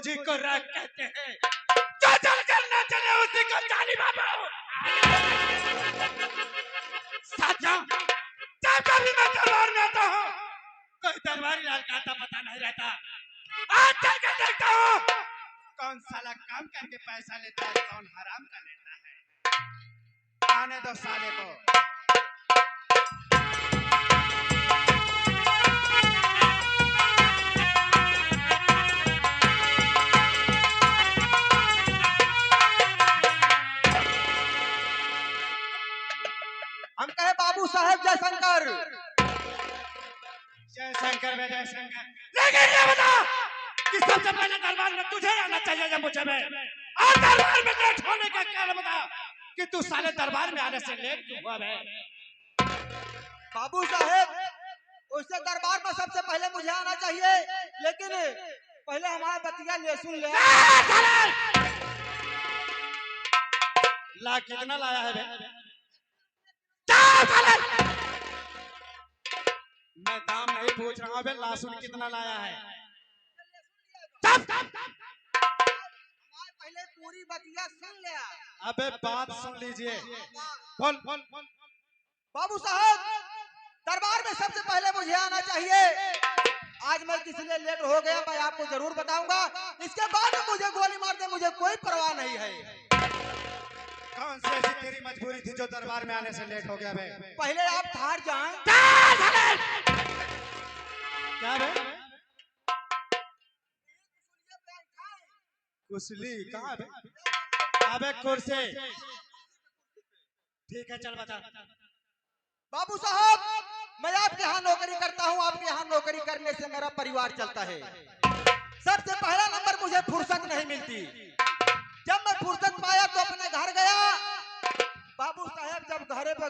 उसी को राग कहते हैं। जो चल करना चले उसी को चाली बाबू। साथियों, जब कभी मैं दरबार में आता हूँ कोई दरबारी लाल का आता पता नहीं रहता। आज चल के देखता हूँ कौन साला काम करके पैसा लेता है, कौन हराम का लेता है। आने दो साले को। हम कहे बाबू साहेब जयशंकर। जयशंकर में जयशंकर, लेकिन ये बता कि सबसे पहले दरबार में तुझे आना चाहिए या मुझे में? और दरबार में लेट होने का कारण बता कि तू साले दरबार में आने से लेट क्यों हुआ बे? बाबू साहेब, उससे दरबार में सबसे पहले मुझे आना चाहिए, लेकिन पहले हमारा बतिया ले सुन ले। ला कितना लाया है बे? मैं दाम नहीं पूछ रहा हूँ बे, लासुन कितना लाया है? पहले पूरी बतिया सुन ले। अबे बात सुन लीजिए। बोल बोल बोल। बाबू साहब, दरबार में सबसे पहले मुझे आना चाहिए। आज मैं किस लिए लेट हो गया मैं आपको जरूर बताऊंगा। इसके बाद मुझे गोली मार दे, मुझे कोई परवाह नहीं है। कौन सी ऐसी तेरी मजबूरी थी जो दरबार में आने से लेट हो गया बे? पहले आप थार जाएं। क्या बे? कुसली कहाँ बे? अबे कुर्सी। ठीक है चल बता। बाबू साहब, मैं आपके यहाँ नौकरी करता हूँ। आपके यहाँ नौकरी करने से मेरा परिवार चलता है। सबसे पहला नंबर मुझे फुर्सत नहीं मिलती। जब मैं फुर्सत पाया तो अपने घर गया। बाबू साहब जब घरे पे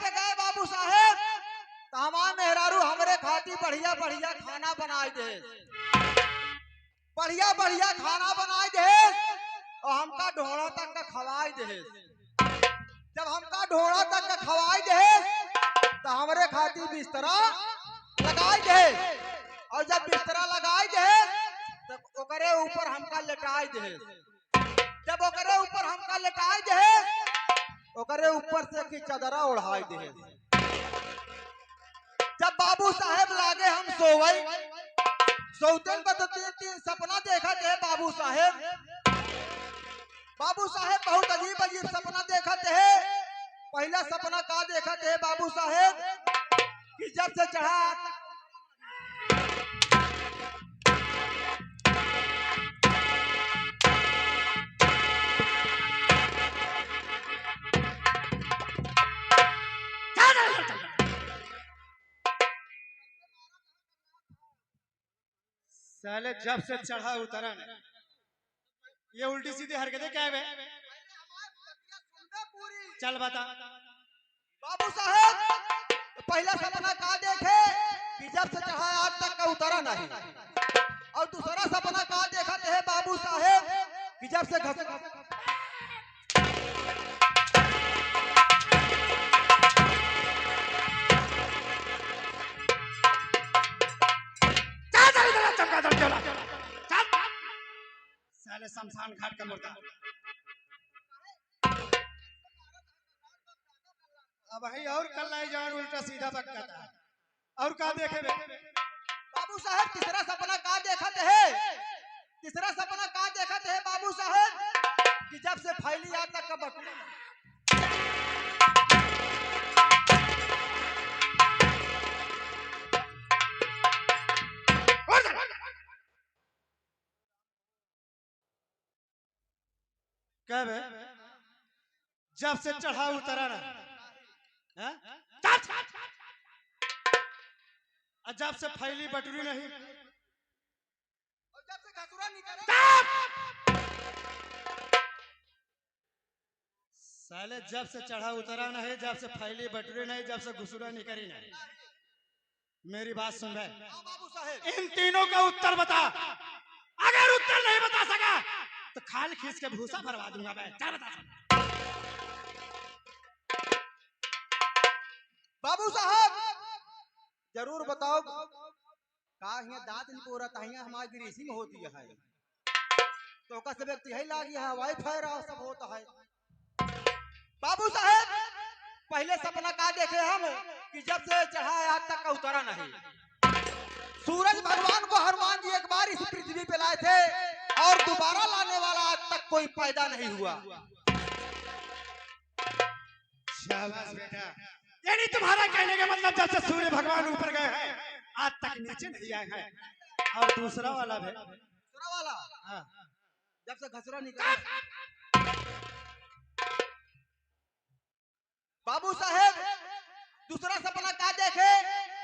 गए बाबू साहब, तो हमारे मेहरारू हमरे खाती बढ़िया बढ़िया खाना बनाए दे। बढ़िया बढ़िया खाना बनाए दे और हमका ढोड़ा तक का खवाई दे। जब हमका ढोड़ा तक का खवाई दे तो हमरे खाती बिस्तरा लगाई दे। और जब बिस्तरा लगाई दे तो ओकरे ऊपर हमका लेटाई दे। जब ओकरे ऊपर हमका लेटाई दे, ओकरे ऊपर से की चादरा ओढ़ाई दे। जब बाबू साहेब लागे हम सोवई, सौतन पर तो तीन सपना देखा थे बाबू साहेब। बाबू साहेब बहुत अजीब अजीब सपना देखा थे। पहला सपना का देखा थे बाबू साहेब कि जब से चढ़ा साले जब से चढ़ा उतरा न, ये उल्टी सीधी हरकतें क्या है बे? चल बता। बाबू साहेब, पहला सपना का देखे कि जब से चढ़ा आज तक का उतरा नहीं। और दूसरा सपना का देखा थे बाबू साहेब कि जब से साले शमशान घाट का मुर्दा। अब ही और कल जान उल्टा सीधा बकता और का देखे बे? बाबू साहेब तीसरा सपना का देखा थे? तीसरा सपना का देखा थे बाबू साहेब कि जब से फैली आज तक का बटुआ। क्या बे? जब से चढ़ा उतरा ना, जब से फैली बटुरी नहीं, और जब से घसुरा निकला। साले जब से चढ़ा उतरा नहीं, जब से फैली बटुरी नहीं, जब से घुसुरा निकली नहीं। मेरी बात सुन रहे? बाबू साहेब, इन तीनों का उत्तर बता। अगर उत्तर नहीं बता सका तो खाल खींच के भूसा भरवा दूंगा मैं। क्या बता? बाबू साहब जरूर बताओ। का हिया दांत नहीं पोरत हिया हमारी ग्रीसिंग होती है तो का सब यही लागी है वाईफाई रहा सब होता है। बाबू साहेब पहले सपना का देखे हम कि जब से चढ़ा आज तक का उतरा नहीं। सूरज भगवान को हनुमान जी एक बार इस पृथ्वी पे लाए थे और दोबारा लाने वाला आज तक कोई पैदा नहीं हुआ। शाबाश बेटा, यानी तुम्हारा कहने का मतलब जब से सूर्य भगवान ऊपर गए हैं आज तक नीचे नहीं आए हैं। और दूसरा वाला भी, दूसरा वाला हाँ, जब से घसरा निकला। बाबू साहेब दूसरा सपना का देखे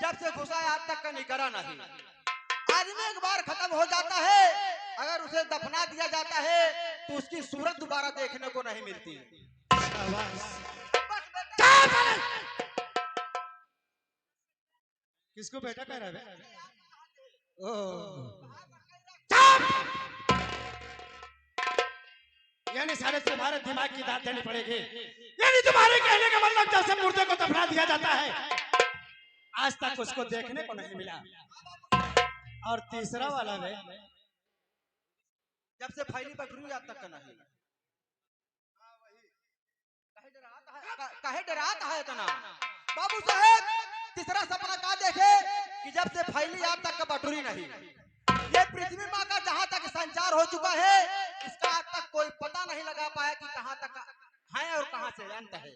जब से घुसा आज तक का निकला नहीं। आदमी एक बार खत्म हो जाता है, अगर उसे दफना दिया जाता है तो उसकी सूरत दोबारा देखने को नहीं मिलती। किसको बेटा कह रहा है? यानी सारे तुम्हारे दिमाग की दाद देनी पड़ेगी। यानी तुम्हारे कहने का मतलब जब से मुर्दे को दफना दिया जाता है आज तक उसको देखने को नहीं मिला। और तीसरा वाला में जब से फैली बकरी आज तक का नहीं। काहे डराता है इतना? बाबू साहेब तीसरा सपना का देखे कि जब से फैली आज तक का बटुरी नहीं। ये पृथ्वी माँ का जहाँ तक संचार हो चुका है इसका आज तक कोई पता नहीं लगा पाया कि कहाँ तक है और कहाँ से अंत है।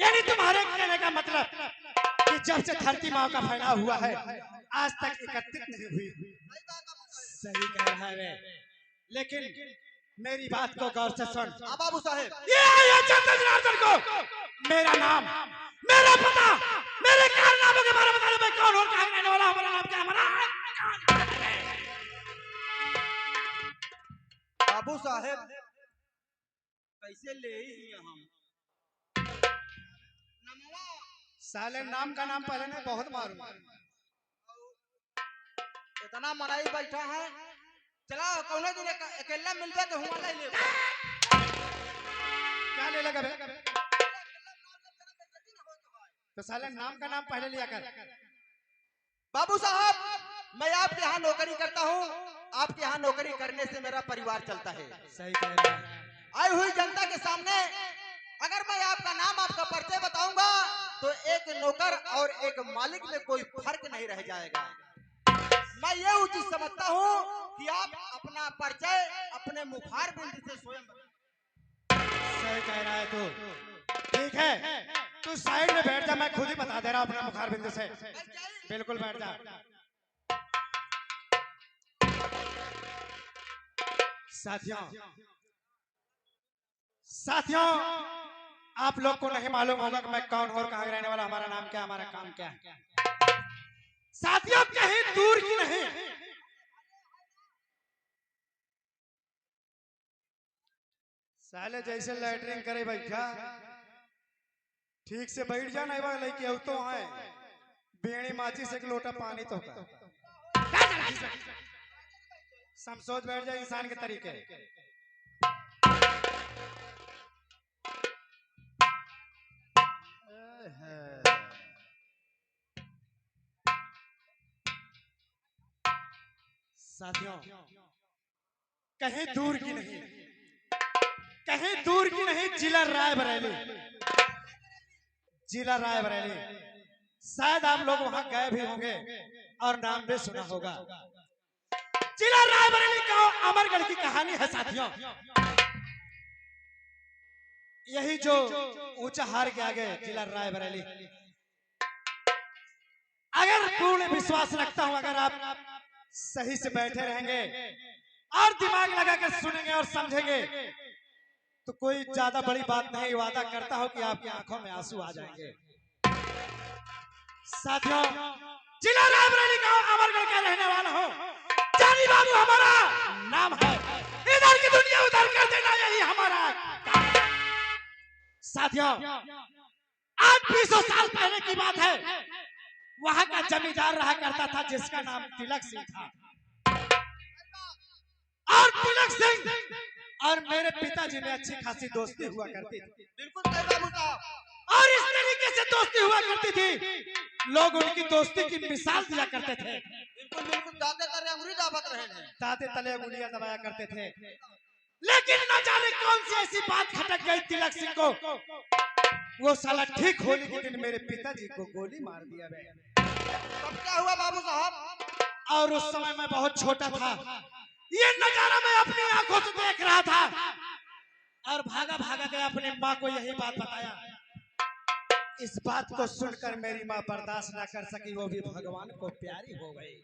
यानी तुम्हारे कहने का मतलब कि जब से धरती माँ का फैलाव हुआ है आज तक एकत्रित नहीं हुई। सही कह रहा है, लेकिन मेरी बात को गौर से सुन। बाबू साहेब ये जनता जनार्दन को मेरा नाम, मेरा पता, मेरे कारनामों के बारे में बताने में कौन हो, कहाँ रहने वाला, हमारा नाम क्या, हमारा बाबू साहेब कैसे ले ही हम साले नाम का नाम पहले ने बहुत मारू। इतना मनाई बैठा है, चला कौन दिन अकेला मिलबे तो हुआ ले ले। क्या ले लगा बे? तो साले नाम का नाम पहले लिया कर। बाबू साहब मैं आपके यहाँ नौकरी करता हूँ, आपके यहाँ नौकरी करने से मेरा परिवार चलता है। सही कह रहा है। आई हुई जनता के सामने अगर मैं आपका नाम, आपका परिचय बताऊंगा तो एक नौकर और एक मालिक में कोई फर्क नहीं रह जाएगा। मैं ये उचित समझता हूँ कि आप अपना परिचय अपने मुखार बिंदु से स्वयं। सही कह रहा है तू। ठीक है, तू साइड में बैठ जा, मैं खुद ही बता दे रहा हूँ अपना मुखार बिंदु से। बिल्कुल बैठ जा। साथियों आप लोग को नहीं मालूम होगा कि मैं कौन और कहाँ रहने वाला, हमारा नाम क्या, हमारा काम क्या है। साथियों कहीं दूर की नहीं, साले जैसे लैटरिन करे बैठा ठीक से बैठ जा, नहीं बात लेके तो है बेड़ी माची से एक लोटा पानी तो का समझोज बैठ जा इंसान के तरीके। साथियों कहीं दूर की नहीं, कहीं दूर की नहीं, जिला रायबरेली, जिला रायबरेली। शायद आप लोग वहां गए भी होंगे और नाम भी सुना होगा। जिला रायबरेली का अमरगढ़ की कहानी है साथियों। यही जो ऊंचा हार के आगे जिला रायबरेली। अगर पूर्ण विश्वास रखता हूं, अगर आप सही से बैठे रहेंगे और दिमाग लगाकर सुनेंगे और समझेंगे तो कोई ज्यादा बड़ी बात नहीं, वादा करता हूं कि आपकी आंखों में आंसू आ जाएंगे। साथियों जिला रायबरेली का अमरगढ़ का रहने वाला हूं, जानी बाबू हमारा नाम है। इधर की दुनिया उधर कर देना यही हमारा काम है। साथियों आज 200 साल पहले की बात है, वहां का जमींदार रहा करता था जिसका नाम तिलक सिंह था। और तिलक सिंह और मेरे पिताजी में अच्छी खासी दोस्ती हुआ करती थी। बिल्कुल सही बाबू साहब। और इस तरीके से दोस्ती हुआ करती थी लोग उनकी दोस्ती की मिसाल दिया करते थे। बिल्कुल बिल्कुल दाते तले अंगुली दाबत रहे हैं। दाते तले उंगलियां दबाया करते थे। लेकिन न जाने कौन सी ऐसी बात खटक गई तिलक सिंह को, वो साला ठीक होली के दिन मेरे पिताजी को गोली मार दिया गया। तब क्या हुआ बाबू साहब? और उस समय मैं बहुत छोटा था। ये नजारा मैं अपनी आंखों से देख रहा था और भागा भागा गया अपनी माँ को यही बात बताया। इस बात को सुनकर मेरी माँ बर्दाश्त न कर सकी, वो भी भगवान को प्यारी हो गई।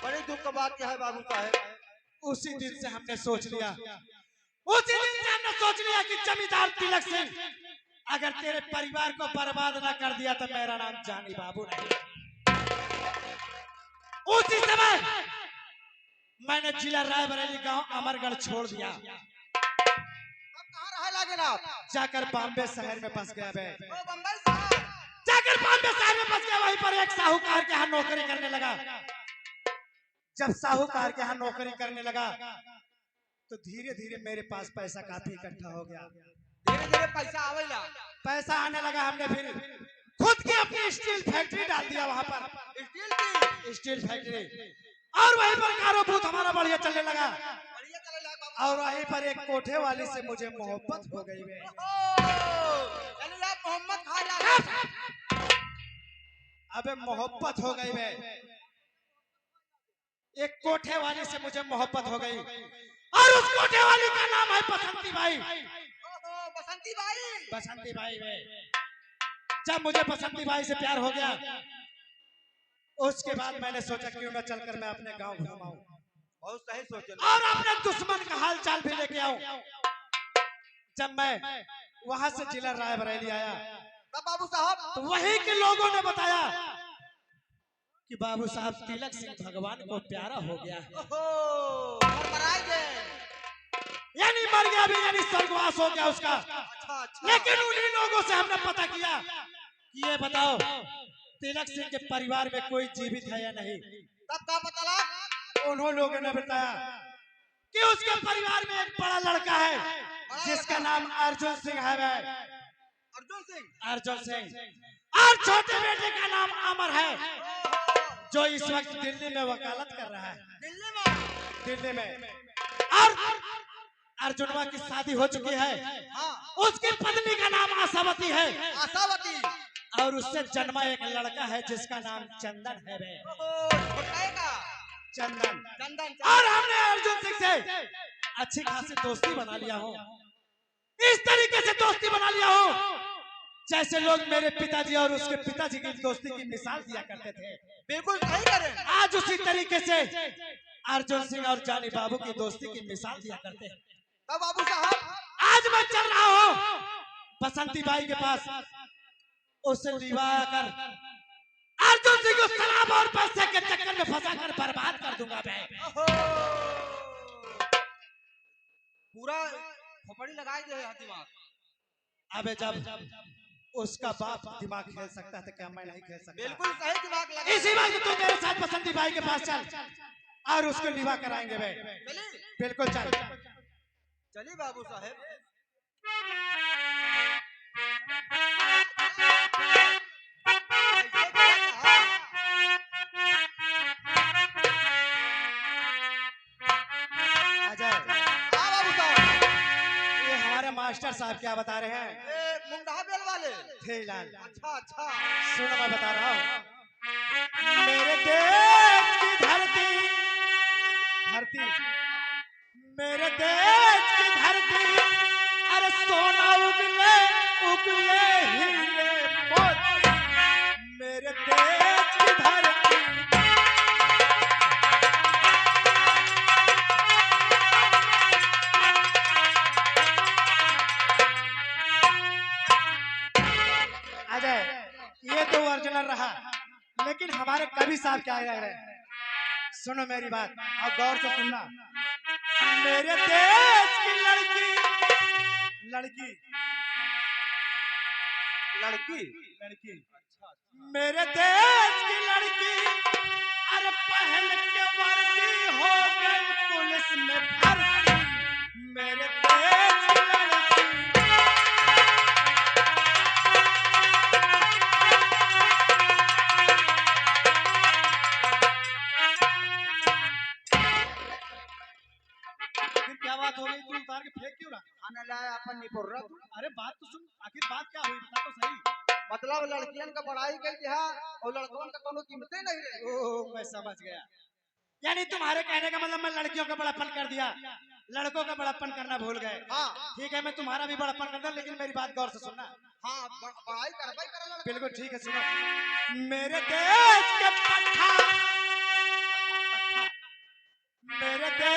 बड़ी दुख का बात क्या है बाबू साहब? उसी दिन से हमने सोच लिया, कि जमींदार तिलक सिंह अगर तेरे परिवार को बर्बाद न कर दिया तो मेरा नाम जानी बाबू नहीं। उसी समय मैंने जिला रायबरेली गांव अमरगढ़ छोड़ दिया। अब कहाँ रहे लागे ना? जाकर बॉम्बे शहर में बस गया। ओ बम्बई साहब। जाकर बॉम्बे शहर में बस गया। वहीं पर एक साहूकार के यहाँ नौकरी करने लगा। जब साहूकार के यहाँ नौकरी करने लगा तो धीरे धीरे मेरे पास पैसा काफी इकट्ठा हो गया। धीरे धीरे पैसा आवेला। पैसा आने लगा। हमने फिर खुद की अपनी स्टील फैक्ट्री डाल दिया वहां पर। स्टील की स्टील फैक्ट्री, और वहीं पर कारोबार हमारा बढ़िया चलने लगा। बढ़िया चले लाग बाबू। और वहीं पर एक कोठे वाली से मुझे मोहब्बत हो गई। यानी आप मोहम्मद खान लागे। अबे मोहब्बत हो गई वे। एक कोठे वाली से मुझे मोहब्बत हो गई और उस कोठे वाली का नाम है बसंती बाई। बसंती बाई। बसंती बाई वे। जब मुझे बसंती बाई से प्यार हो गया उसके बाद मैंने सोचा क्यों न चलकर मैं अपने गांव घुमाऊं। बहुत सही सोचे। और अपने दुश्मन का हाल चाल भी लेके आऊं। जब मैं वहां से जिला रायबरेली आया तब बाबू साहब तो वहीं के लोगों ने बताया कि बाबू साहब तिलक सिंह भगवान को प्यारा हो गया है। यानी मर गया भी, यानी स्वर्गवास हो गया उसका। अच्छा, अच्छा। लेकिन उन्हीं लोगों से हमने पता किया कि ये बताओ तिलक सिंह के परिवार में कोई जीवित है या नहीं। तब क्या पता लगा? उन्होंने लोगों ने बताया कि उसके परिवार में एक बड़ा लड़का है जिसका नाम अर्जुन सिंह है। अर्जुन सिंह। अर्जुन सिंह। और छोटे बेटे का नाम अमर है जो इस वक्त दिल्ली में वकालत कर रहा है। दिल्ली में। और अर्जुनवा की शादी हो चुकी है। हाँ। उसकी पत्नी का नाम आशावती है। आशावती। और उससे जन्मा एक लड़का है जिसका नाम चंदन है। चंदन। चंदन। और हमने अर्जुन सिंह से अच्छी खासी दोस्ती बना लिया हो। इस तरीके से दोस्ती बना लिया हो जैसे लोग मेरे पिताजी और उसके पिताजी की दोस्ती की मिसाल दिया करते थे। बिल्कुल सही करें। आज उसी तरीके से अर्जुन सिंह और जानी बाबू की दोस्ती की मिसाल दिया करते हैं। तब बाबू साहब आज मैं चल रहा हूँ बसंती बाई के पास, उससे लिवा कर अर्जुन सिंह को शराब और पैसे के चक्कर में फंसाकर बर्बाद कर दूंगा मैं। पूरा खोपड़ी लगाई दे दिमाग। अबे जब उसका बाप दिमाग खेल सकता था क्या मैं नहीं खेल सकता? बिल्कुल सही दिमाग लगा। इसी बात तू मेरे साथ बसंती बाई के पास चल और उसको लिवा कराएंगे वे। बिल्कुल चल। चलिए बाबू साहेब। मास्टर साहब क्या बता रहे हैं? मुंडा बेल वाले थे लाल। अच्छा अच्छा सुनो मैं बता रहा हूँ। मेरे देश की धरती मेरे देश की धरती, अरे सोना उगले उगले हीरे मोती, मेरे देश की धरती। ये तो ओरिजिनल रहा, लेकिन हमारे कवि साहब क्या कह रहे हैं? सुनो मेरी बात और गौर से सुनना। मेरे देश की लड़की लड़की लड़की लड़की मेरे देश की लड़की, अरे पहन के वर्दी हो गई पुलिस में भर्ती, मेरे देश की लड़की। आखिर क्या बात हो गई, तू उतार के फेंक क्यों रहा? खाना लाया अपन निपुर रहा तू। अरे बात तो सुन, आखिर बात क्या हुई बता तो सही। मतलब लड़कियन का पढ़ाई कई दिया और लड़कों का कोनो कीमते नहीं रही। ओह मैं समझ गया, यानी तुम्हारे कहने का मतलब मैं लड़कियों का बड़प्पन कर दिया, लड़कों का बड़प्पन करना भूल गए। हाँ ठीक है, मैं तुम्हारा भी बड़प्पन करता हूं, लेकिन मेरी बात गौर से सुनना। हाँ पढ़ाई करवाई कर लड़का। बिल्कुल ठीक है, सुनो। मेरे देश के पट्टा, मेरे देश